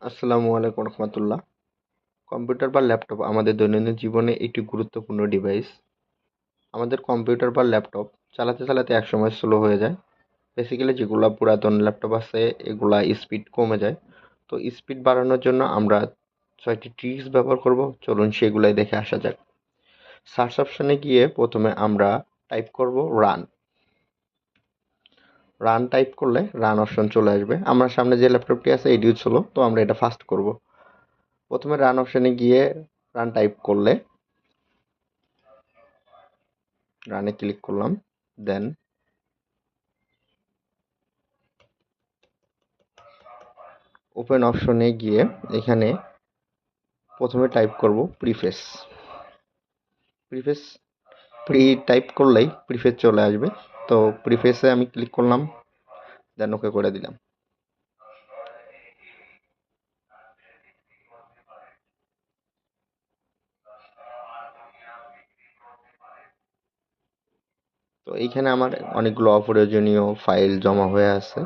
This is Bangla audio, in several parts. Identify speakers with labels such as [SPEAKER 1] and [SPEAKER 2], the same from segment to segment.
[SPEAKER 1] আসসালামু আলাইকুম রহমতুল্লাহ। কম্পিউটার বা ল্যাপটপ আমাদের দৈনন্দিন জীবনে একটি গুরুত্বপূর্ণ ডিভাইস। আমাদের কম্পিউটার বা ল্যাপটপ চালাতে চালাতে একসময় স্লো হয়ে যায়। বেসিক্যালি যেগুলা পুরাতন ল্যাপটপ আছে এগুলা স্পিড কমে যায়। তো স্পিড বাড়ানোর জন্য আমরা 6টি ট্রিক্স ব্যবহার করব। চলুন সেগুলাই দেখে আসা যাক। সার্চ অপশনে গিয়ে প্রথমে আমরা টাইপ করব রান। রান টাইপ করলে রান অপশন চলে আসবে। আমার সামনে যে ল্যাপটপটি আছে এটিও ছিল, তো আমরা এটা ফাস্ট করব। প্রথমে রান অপশনে গিয়ে রান টাইপ করলে রানে ক্লিক করলাম। দেন ওপেন অপশনে গিয়ে এখানে প্রথমে টাইপ করব প্রিফেস। প্রিফেস প্রি টাইপ করলেই প্রিফেস চলে আসবে। তো প্রিফেসে আমি ক্লিক করলাম, দেন ওকে করে দিলাম। তো এইখানে আমার অনেকগুলো অপ্রয়োজনীয় ফাইল জমা হয়ে আছে।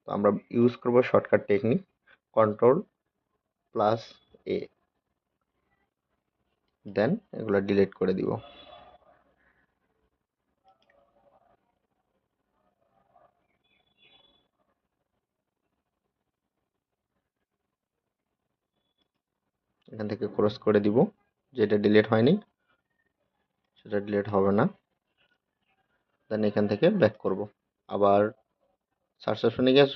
[SPEAKER 1] তো আমরা ইউজ করব শর্টকাট টেকনিক Ctrl+A। দেন এগুলো ডিলিট করে দিব। এখান থেকে ক্রস করে দিব। যেটা ডিলিট হয়নি সেটা ডিলিট হবে না। দেন এখান থেকে ব্যাক করব। আবার সার্চ অপশনে গিয়ে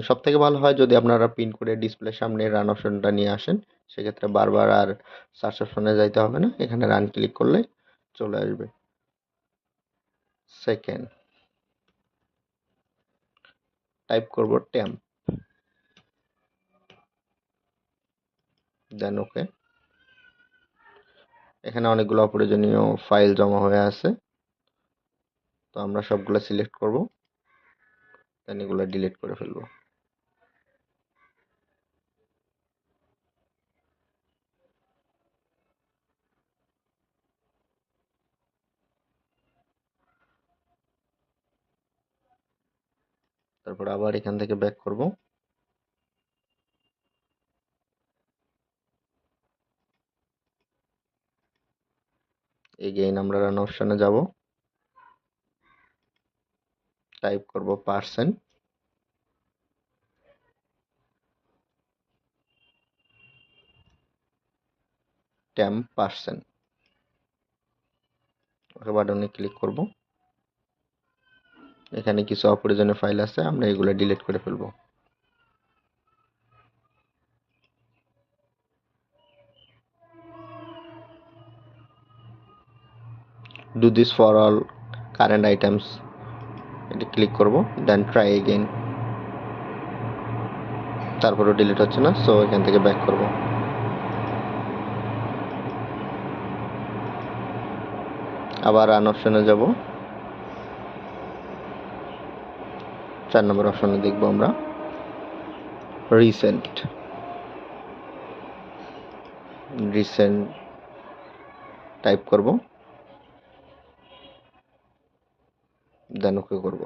[SPEAKER 1] সব থেকে ভালো হয় যদি আপনারা পিন করে ডিসপ্লের সামনে রান অপশনটা নিয়ে আসেন। সেক্ষেত্রে বারবার আর সার্চ অপশনে যাইতে হবে না, এখানে রান ক্লিক করলে চলে আসবে। সেকেন্ড টাইপ করব টেম্প, দেন ওকে। এখানে অনেকগুলো অপ্রয়োজনীয় ফাইল জমা হয়ে আছে, তো আমরা সবগুলো সিলেক্ট করব, দেন এগুলো ডিলিট করে ফেলবো। তারপর আবার এখান থেকে ব্যাক করব। এগেইন আমরা রান অপশনে যাব, টাইপ করব পার্সেন্ট টেম্প পার্সেন্ট। ওকে বাটনে ক্লিক করব। এখানে কিছু অপ্রয়োজনীয় ফাইল আছে, আমরা এগুলো ডিলিট করে ফেলবো। Do this for all current items, এটা ক্লিক করব, দেন ট্রাই এগেইন। তারপরেও ডিলিট হচ্ছে না, সো এখান থেকে ব্যাক করব। আবার রান অপশনে যাব, 4 নম্বর অপশনে দেখব আমরা রিসেন্ট। রিসেন্ট টাইপ করব, দেন ওকে করব।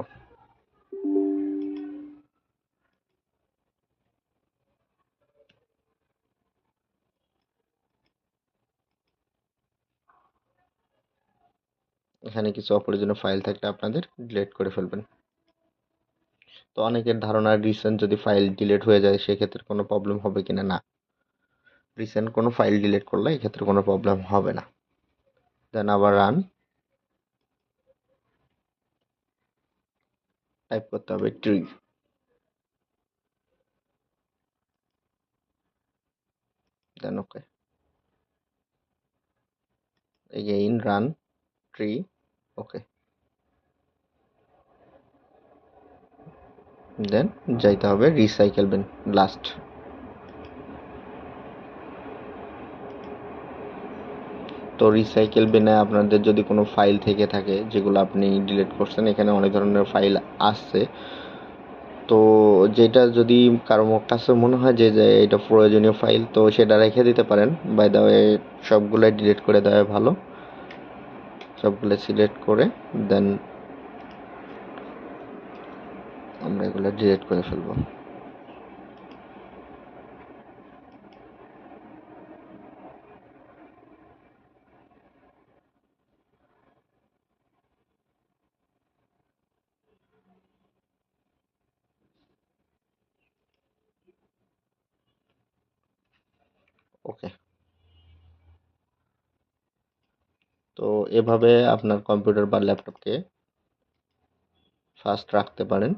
[SPEAKER 1] এখানে কিছু অপ্রয়োজনীয় ফাইল থাকলে আপনাদের ডিলিট করে ফেলবেন। তো অনেকের ধারণা রিসেন্ট যদি ফাইল ডিলিট হয়ে যায় সেক্ষেত্রে কোনো প্রবলেম হবে কিনা, না। রিসেন্ট কোনো ফাইল ডিলিট করলে এক্ষেত্রে কোনো প্রবলেম হবে না। দেন আবার রান টাইপ করতে হবে ট্রি, দেন ওকে। এগেইন রান ট্রি, ওকে। দেন যাইতে হবে রিসাইকেল বিন লাস্ট। তো রিসাইকেল বিনে আপনাদের যদি কোনো ফাইল থেকে থাকে যেগুলো আপনি ডিলিট করছেন, এখানে অনেক ধরনের ফাইল আসছে। তো যেটা যদি কারো কাছে মনে হয় যে এটা প্রয়োজনীয় ফাইল, তো সেটা রেখে দিতে পারেন। বাই দ্য ওয়ে সবগুলো ডিলিট করে দেওয়া ভালো। সবগুলো সিলেক্ট করে দেন আমরা এগুলো ডিলিট করে ফেলবো। ওকে। তো এভাবে আপনার কম্পিউটার বা ল্যাপটপকে ফাস্ট রাখতে পারেন।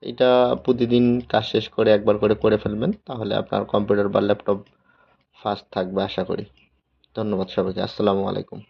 [SPEAKER 1] এটা প্রতিদিন কাজ শেষ করে একবার করে করে ফেলবেন, তাহলে আপনার কম্পিউটার বা ল্যাপটপ ফাস্ট থাকবে আশা করি। ধন্যবাদ সবাইকে। আসসালামু আলাইকুম।